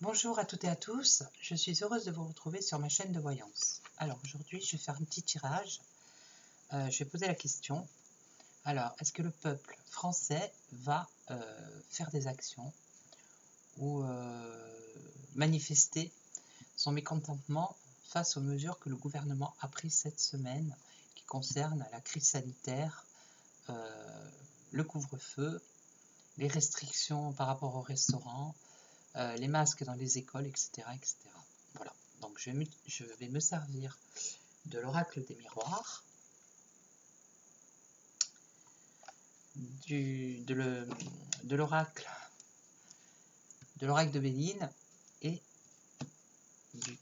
Bonjour à toutes et à tous, je suis heureuse de vous retrouver sur ma chaîne de voyance. Alors aujourd'hui je vais faire un petit tirage, je vais poser la question. Alors est-ce que le peuple français va faire des actions ou manifester son mécontentement face aux mesures que le gouvernement a prises cette semaine qui concernent la crise sanitaire, le couvre-feu, les restrictions par rapport aux restaurants, les masques dans les écoles, etc. etc. Voilà, donc je vais me servir de l'oracle des miroirs, de l'oracle de Béline et de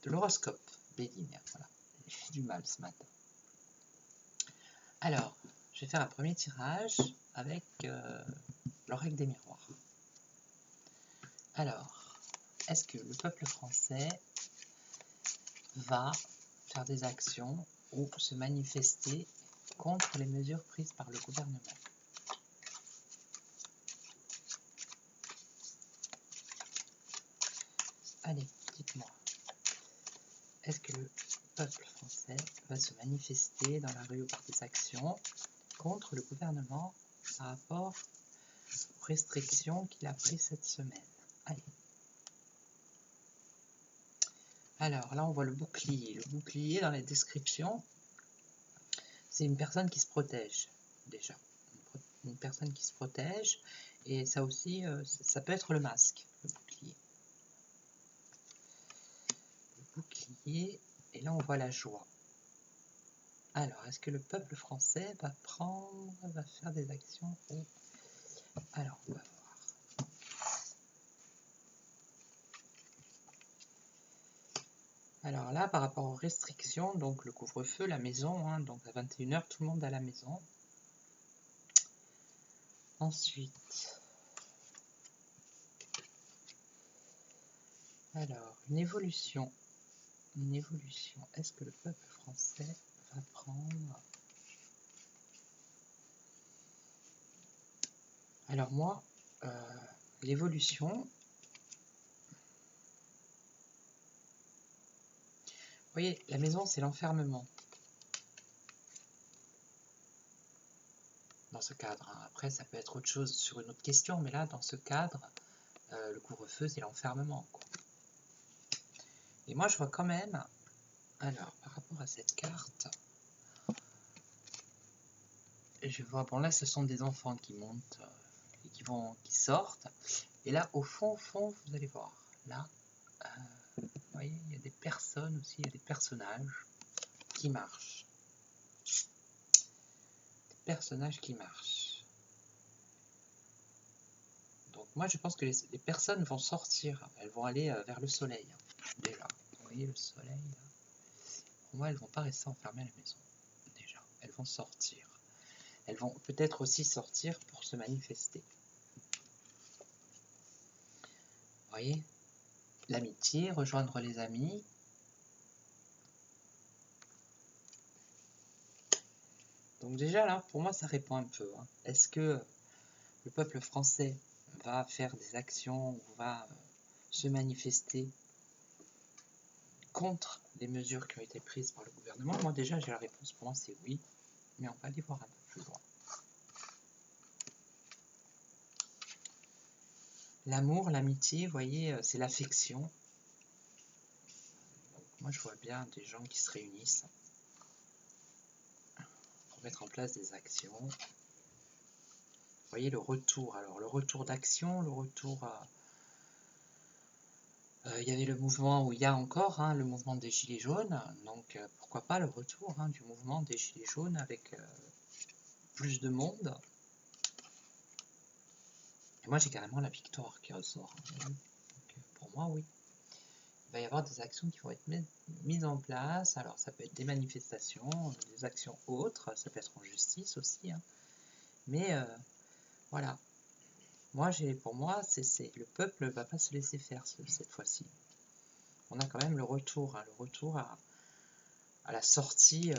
l'horoscope Béline. Voilà, j'ai du mal ce matin. Alors, je vais faire un premier tirage avec l'oracle des miroirs. Alors, est-ce que le peuple français va faire des actions ou se manifester contre les mesures prises par le gouvernement? Allez, dites-moi, est-ce que le peuple français va se manifester dans la rue ou par des actions contre le gouvernement par rapport aux restrictions qu'il a prises cette semaine? Allez. Alors là, on voit le bouclier. Le bouclier, dans les descriptions, c'est une personne qui se protège, déjà. Une personne qui se protège, et ça aussi, ça peut être le masque, le bouclier. Le bouclier, et là on voit la joie. Alors, est-ce que le peuple français va faire des actions? Alors, on va voir. Alors là, par rapport aux restrictions, donc le couvre-feu, la maison, hein, donc à 21h, tout le monde à la maison. Ensuite, alors, une évolution. Est-ce que le peuple français va prendre... Alors moi, l'évolution... Vous voyez, la maison, c'est l'enfermement. Dans ce cadre, hein. Après, ça peut être autre chose sur une autre question, mais là, dans ce cadre, le couvre-feu, c'est l'enfermement, quoi. Et moi, je vois quand même... Alors, par rapport à cette carte... Je vois, bon là, ce sont des enfants qui montent et qui sortent. Et là, au fond, vous allez voir, là, vous voyez, il y a des personnes aussi, il y a des personnages qui marchent. Des personnages qui marchent. Donc moi, je pense que les personnes vont sortir, elles vont aller vers le soleil, déjà. Vous voyez le soleil, là. Pour moi, elles ne vont pas rester enfermées à la maison, déjà. Elles vont sortir. Elles vont peut-être aussi sortir pour se manifester. Vous voyez, l'amitié, rejoindre les amis. Donc déjà là, pour moi, ça répond un peu. Hein. Est-ce que le peuple français va faire des actions ou va se manifester contre les mesures qui ont été prises par le gouvernement? Moi déjà, j'ai la réponse. Pour moi, c'est oui. Mais on va aller voir un peu plus loin. L'amour, l'amitié, vous voyez, c'est l'affection. Moi, je vois bien des gens qui se réunissent pour mettre en place des actions. Vous voyez le retour. Alors, le retour d'action, le retour à... il y avait le mouvement où il y a encore le mouvement des Gilets jaunes. Donc, pourquoi pas le retour du mouvement des Gilets jaunes avec plus de monde. Et moi, j'ai carrément la victoire qui ressort. Donc, pour moi, oui. Il va y avoir des actions qui vont être mises en place. Alors, ça peut être des manifestations, des actions autres. Ça peut être en justice aussi. Hein. Mais voilà. Moi, pour moi, le peuple ne va pas se laisser faire cette fois-ci. On a quand même le retour à la sortie.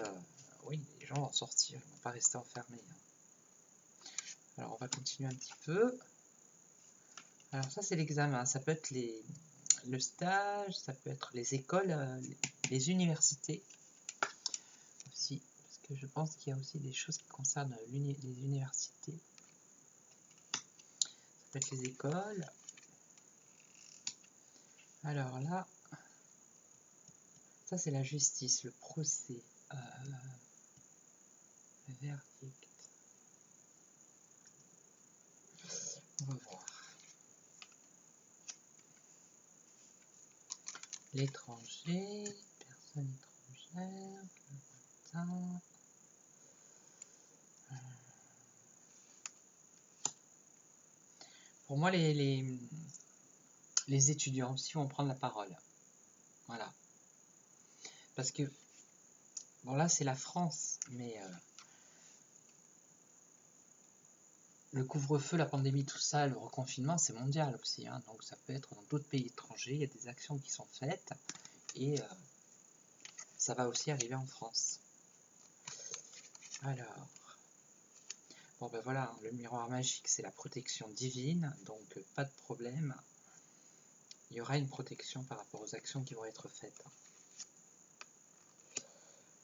Oui, les gens vont sortir, ils ne vont pas rester enfermés. Hein. Alors, on va continuer un petit peu. Alors ça c'est l'examen, ça peut être le stage, ça peut être les écoles, les universités aussi, parce que je pense qu'il y a aussi des choses qui concernent les universités. Ça peut être les écoles. Alors là, ça c'est la justice, le procès, le verdict. On va voir. L'étranger, personne étrangère, le voisin. Pour moi, les étudiants aussi vont prendre la parole. Voilà. Parce que, bon là c'est la France, mais le couvre-feu, la pandémie, tout ça, le reconfinement, c'est mondial aussi. Hein, donc ça peut être dans d'autres pays étrangers, il y a des actions qui sont faites. Et ça va aussi arriver en France. Alors, bon ben voilà, le miroir magique, c'est la protection divine, donc pas de problème. Il y aura une protection par rapport aux actions qui vont être faites.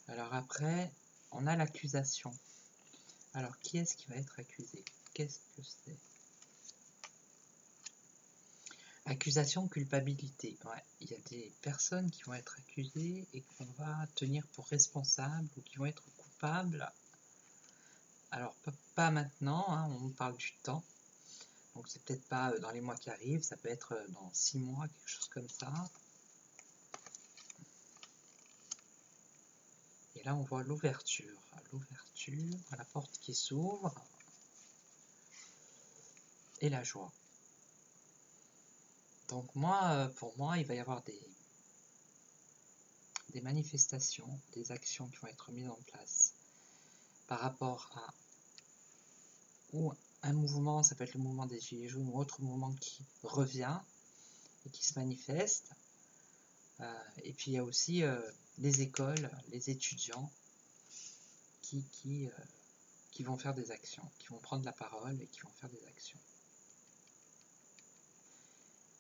Alors après, on a l'accusation. Alors, qui est-ce qui va être accusé? Qu'est-ce que c'est? Accusation, culpabilité. Ouais, il y a des personnes qui vont être accusées et qu'on va tenir pour responsables ou qui vont être coupables. Alors, pas maintenant, hein, on parle du temps. Donc, c'est peut-être pas dans les mois qui arrivent, ça peut être dans 6 mois, quelque chose comme ça. Et là, on voit l'ouverture. L'ouverture, la porte qui s'ouvre et la joie. Donc, moi, pour moi, il va y avoir des manifestations, des actions qui vont être mises en place par rapport à ou un mouvement, ça peut être le mouvement des Gilets jaunes ou autre mouvement qui revient et qui se manifeste. Et puis il y a aussi les écoles, les étudiants qui vont faire des actions, qui vont prendre la parole et qui vont faire des actions.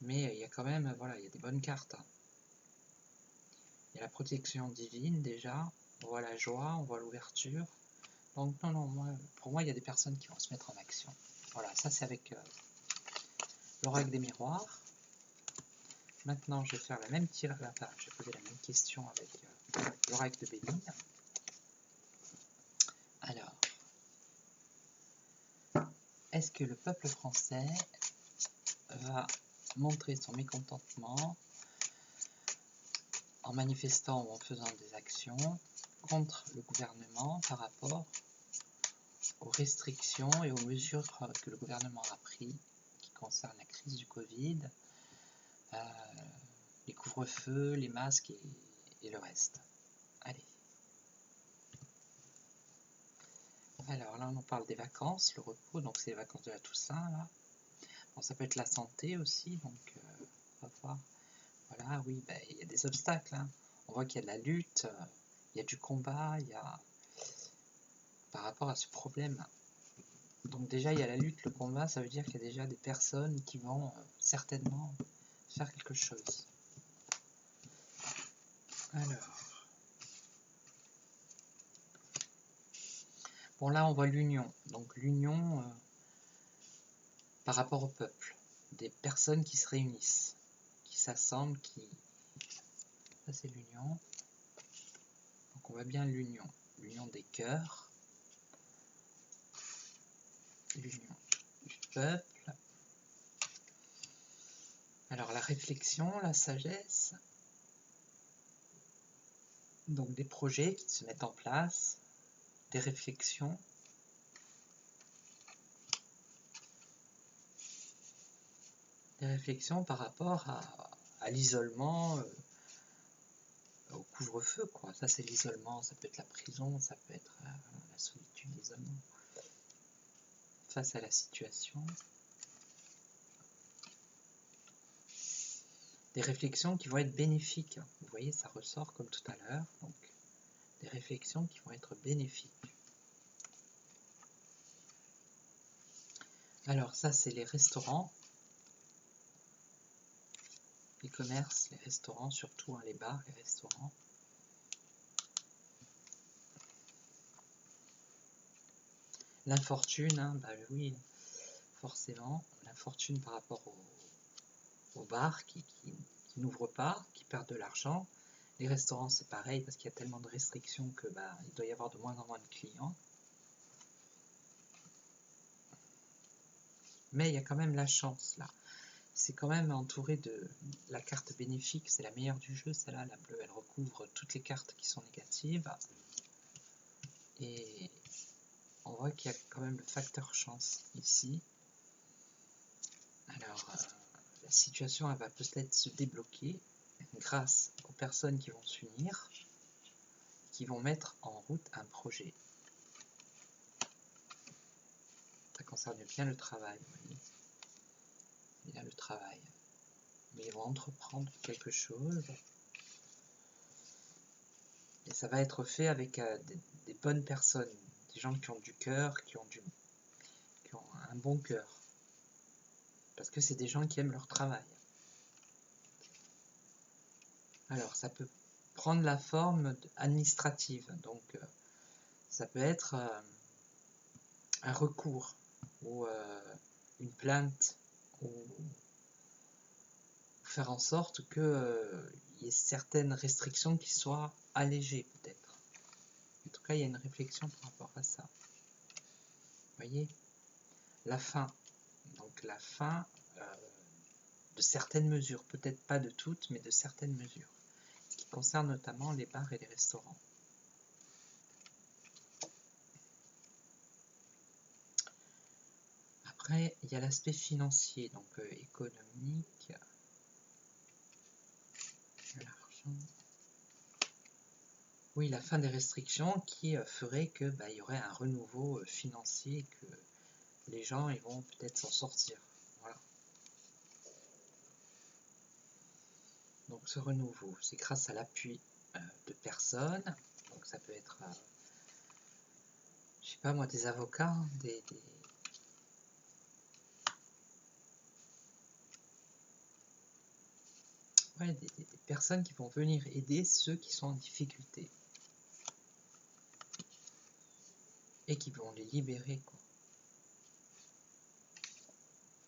Mais il y a quand même, voilà, il y a des bonnes cartes. Il y a la protection divine déjà, on voit la joie, on voit l'ouverture. Donc non, pour moi il y a des personnes qui vont se mettre en action. Voilà, ça c'est avec l'oracle des miroirs. Maintenant je vais faire la même tirage, enfin, je vais poser la même question avec l'oracle de Béline. Alors, est-ce que le peuple français va montrer son mécontentement en manifestant ou en faisant des actions contre le gouvernement par rapport aux restrictions et aux mesures que le gouvernement a prises qui concernent la crise du Covid, les couvre-feux, les masques et le reste. Allez. Alors là, on parle des vacances, le repos, donc c'est les vacances de la Toussaint, là. Bon, ça peut être la santé aussi, donc on va voir. Voilà, oui, ben, il y a des obstacles. Hein. On voit qu'il y a de la lutte, il y a du combat, il y a par rapport à ce problème. Donc déjà, il y a la lutte, le combat, ça veut dire qu'il y a déjà des personnes qui vont certainement faire quelque chose. Alors. Bon, là, on voit l'union. Donc l'union par rapport au peuple. Des personnes qui se réunissent, qui s'assemblent, qui... Ça, c'est l'union. Donc on voit bien l'union. L'union des cœurs. L'union du peuple. Alors la réflexion, la sagesse. Donc des projets qui se mettent en place. Des réflexions. Des réflexions par rapport à l'isolement, au couvre-feu, quoi. Ça, c'est l'isolement, ça peut être la prison, ça peut être la solitude, l'isolement. Face à la situation. Des réflexions qui vont être bénéfiques. Vous voyez, ça ressort comme tout à l'heure. Donc, des réflexions qui vont être bénéfiques. Alors, ça, c'est les restaurants. les commerces, les restaurants, surtout hein, les bars, les restaurants. L'infortune, hein, bah oui, forcément, l'infortune par rapport aux bars qui n'ouvrent pas, qui perdent de l'argent. Les restaurants, c'est pareil, parce qu'il y a tellement de restrictions que bah, il doit y avoir de moins en moins de clients. Mais il y a quand même la chance, là. C'est quand même entouré de la carte bénéfique, c'est la meilleure du jeu, celle-là, la bleue, elle recouvre toutes les cartes qui sont négatives. Et on voit qu'il y a quand même le facteur chance ici. Alors, la situation, elle va peut-être se débloquer grâce aux personnes qui vont s'unir, qui vont mettre en route un projet. Ça concerne bien le travail, vous voyez. Il y a le travail. Mais ils vont entreprendre quelque chose. Et ça va être fait avec des bonnes personnes, des gens qui ont du cœur, qui ont un bon cœur. Parce que c'est des gens qui aiment leur travail. Alors, ça peut prendre la forme administrative. Donc, ça peut être un recours ou une plainte ou faire en sorte qu'il y ait certaines restrictions qui soient allégées peut-être. En tout cas, il y a une réflexion par rapport à ça. Vous voyez, la fin. Donc la fin de certaines mesures, peut-être pas de toutes, mais de certaines mesures. Ce qui concerne notamment les bars et les restaurants. Après, il y a l'aspect financier, donc économique. L'argent. Oui, la fin des restrictions qui ferait que il y aurait un renouveau financier, que les gens ils vont peut-être s'en sortir. Voilà. Donc ce renouveau, c'est grâce à l'appui de personnes. Donc ça peut être, je sais pas moi, des avocats, ouais, des personnes qui vont venir aider ceux qui sont en difficulté. Et qui vont les libérer quoi,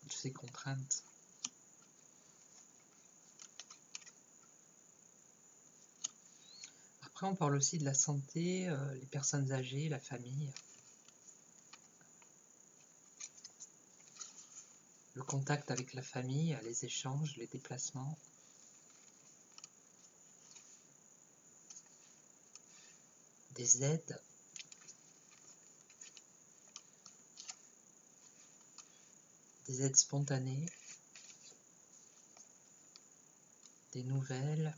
de ces contraintes. Après, on parle aussi de la santé, les personnes âgées, la famille. Le contact avec la famille, les échanges, les déplacements. Des aides. Des aides spontanées. Des nouvelles.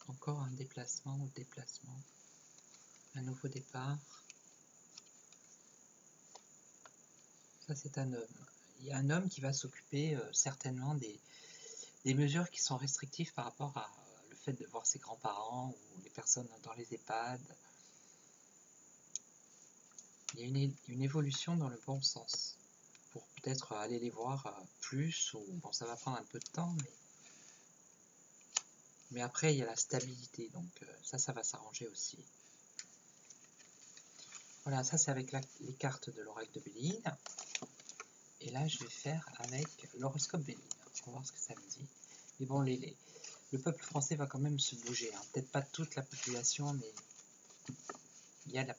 Encore un déplacement ou déplacement. Un nouveau départ. Ça, c'est un homme. Il y a un homme qui va s'occuper certainement des mesures qui sont restrictives par rapport à le fait de voir ses grands-parents ou les personnes dans les EHPAD. Il y a une évolution dans le bon sens pour peut-être aller les voir plus, ou bon, ça va prendre un peu de temps, mais après il y a la stabilité, donc ça va s'arranger aussi. Voilà, ça c'est avec les cartes de l'oracle de Béline. Et là je vais faire avec l'horoscope Béline. On va voir ce que ça me dit. Mais bon, le peuple français va quand même se bouger, hein. Peut-être pas toute la population, mais il y a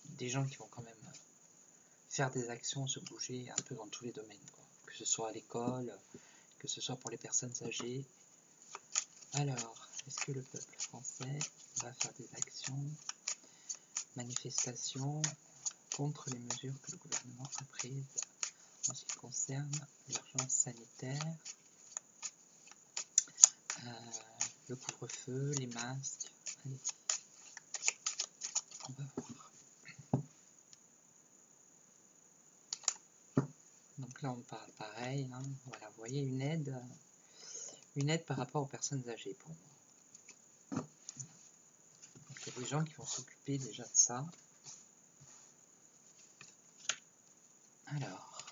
des gens qui vont quand même faire des actions, se bouger un peu dans tous les domaines, quoi. Que ce soit à l'école, que ce soit pour les personnes âgées. Alors, est-ce que le peuple français va faire des actions, manifestations contre les mesures que le gouvernement a prises en ce qui concerne l'urgence sanitaire, le couvre-feu, les masques? Allez, on va voir. Donc là on parle pareil, hein. Voilà, vous voyez une aide par rapport aux personnes âgées pour moi. Donc il y a des gens qui vont s'occuper déjà de ça. Alors,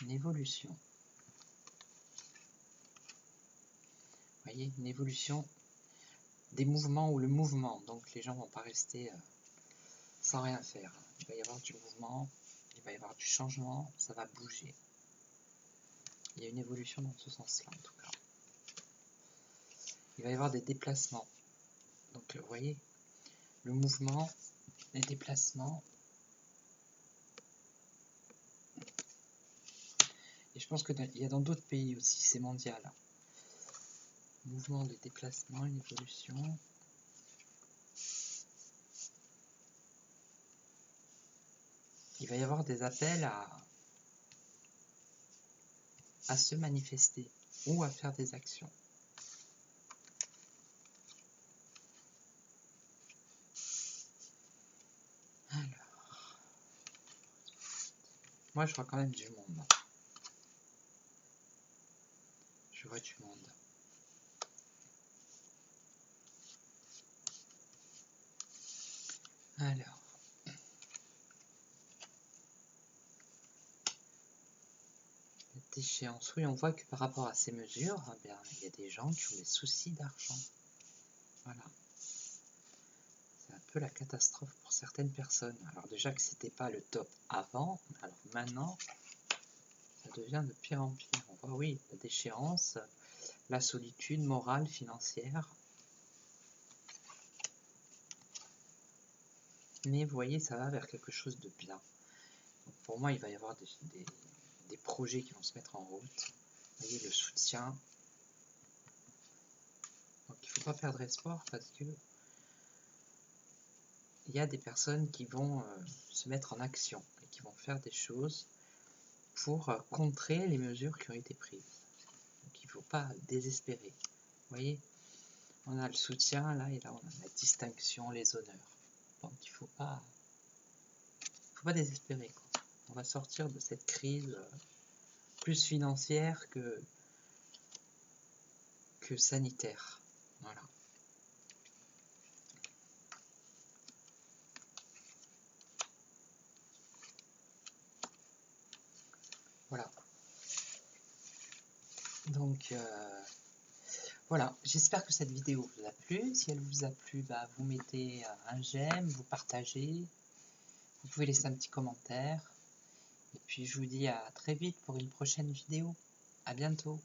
une évolution. voyez, une évolution des mouvements ou le mouvement. Donc les gens vont pas rester sans rien faire. Il va y avoir du mouvement, il va y avoir du changement, ça va bouger. Il y a une évolution dans ce sens-là en tout cas. Il va y avoir des déplacements. Donc vous voyez, le mouvement, les déplacements. Et je pense qu'il y a dans d'autres pays aussi, c'est mondial. Mouvement de déplacement, une évolution. Il va y avoir des appels à se manifester ou à faire des actions. Alors, moi je vois quand même du monde. Je vois du monde. Alors, d'échéance, oui, on voit que par rapport à ces mesures, eh bien, il y a des gens qui ont des soucis d'argent. Voilà. C'est un peu la catastrophe pour certaines personnes. Alors déjà que c'était pas le top avant, alors maintenant, ça devient de pire en pire. On voit, oui, la déchéance, la solitude morale, financière. Mais vous voyez, ça va vers quelque chose de bien. Donc pour moi, il va y avoir des projets qui vont se mettre en route. Vous voyez, le soutien. Donc il ne faut pas perdre espoir parce que il y a des personnes qui vont se mettre en action et qui vont faire des choses pour contrer les mesures qui ont été prises. Donc il ne faut pas désespérer. Vous voyez, on a le soutien là et là on a la distinction, les honneurs. Donc il ne faut pas désespérer, quoi. On va sortir de cette crise plus financière que sanitaire. Voilà. Voilà. Donc voilà, j'espère que cette vidéo vous a plu. Si elle vous a plu, bah, vous mettez un j'aime, vous partagez. Vous pouvez laisser un petit commentaire. Et puis je vous dis à très vite pour une prochaine vidéo. À bientôt.